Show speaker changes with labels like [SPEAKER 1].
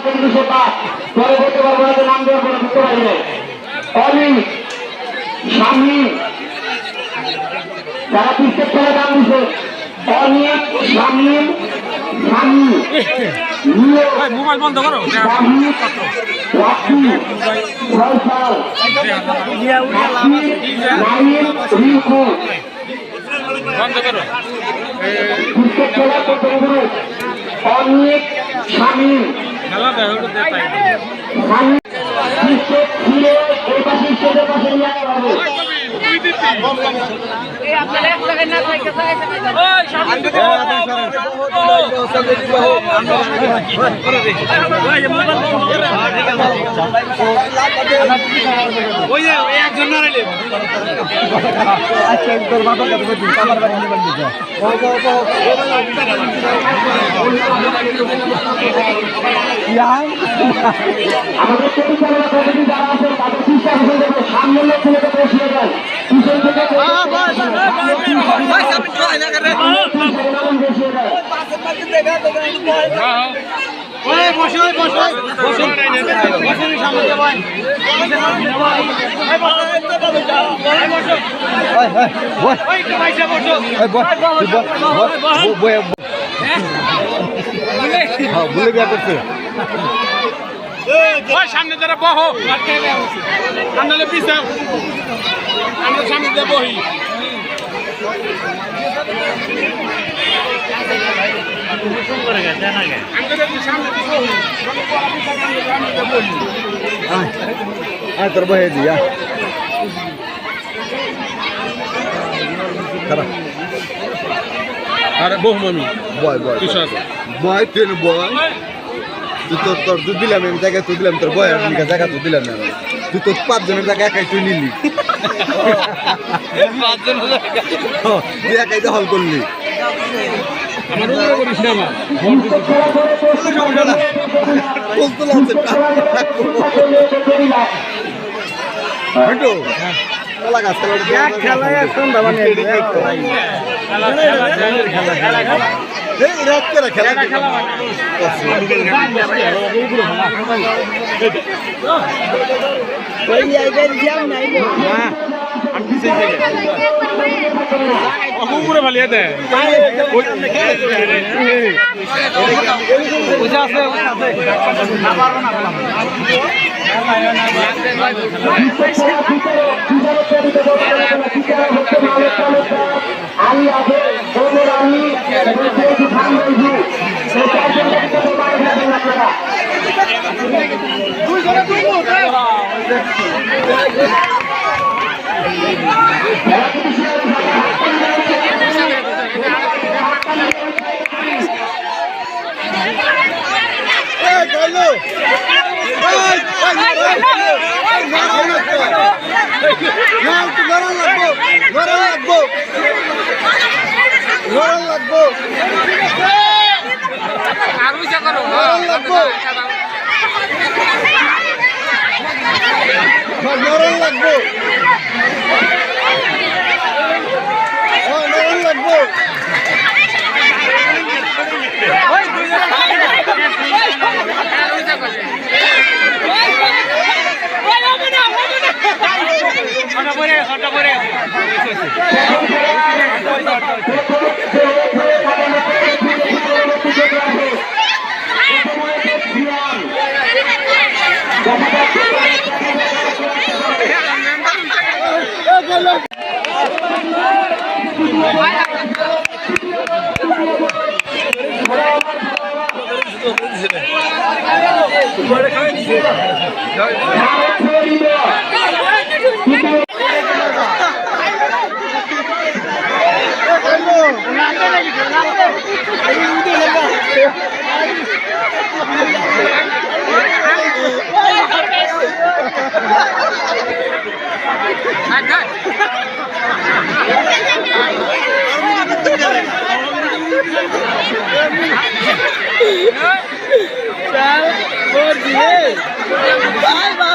[SPEAKER 1] পরে বলতে পারবো না, নাম দেওয়ার পরে বুঝতে পারি না। অলি স্বামী যারা ক্রিকেট খেলা নাম দিচ্ছে, অনেক স্বামী স্বামী
[SPEAKER 2] মোবাইল বন্ধ করো। বন্ধ করো।
[SPEAKER 1] ক্রিকেট খেলা করতে অনেক স্বামী আমাদের পরিচালনা কমিটি যারা আছেন তাদের চিন্তা হিসেবে সামনে ছেলেকে বসিয়ে দেন, পিছন থেকে
[SPEAKER 3] ভুলে গিয়ে করছে
[SPEAKER 2] সামনে যারা বহ সামনে পিছাও, আমরা সামনে দিয়ে বহি।
[SPEAKER 3] তোর বহে দিয়া
[SPEAKER 2] আরে বহু আমি
[SPEAKER 3] বয় বয় বয় তুই বয় তুই তোর তোর দুধ দিলাম আমি জায়গায় তুই দিলাম তোর বয় জায়গা তুই দিলাম না তুই তোর 5 জনের জায়গা একাই তুই নিলি
[SPEAKER 2] 5 জনের
[SPEAKER 3] তুই একাই দখল করলি
[SPEAKER 2] আমার উপরে করিস না মা
[SPEAKER 3] সমস্যা না বলতে লাগছে হয়তো খেলা গাছ খেলা এখন দাবা নিয়ে
[SPEAKER 2] উপরে ভালিয়ে দেয়
[SPEAKER 1] আমি আগে আমি
[SPEAKER 4] Bye bye.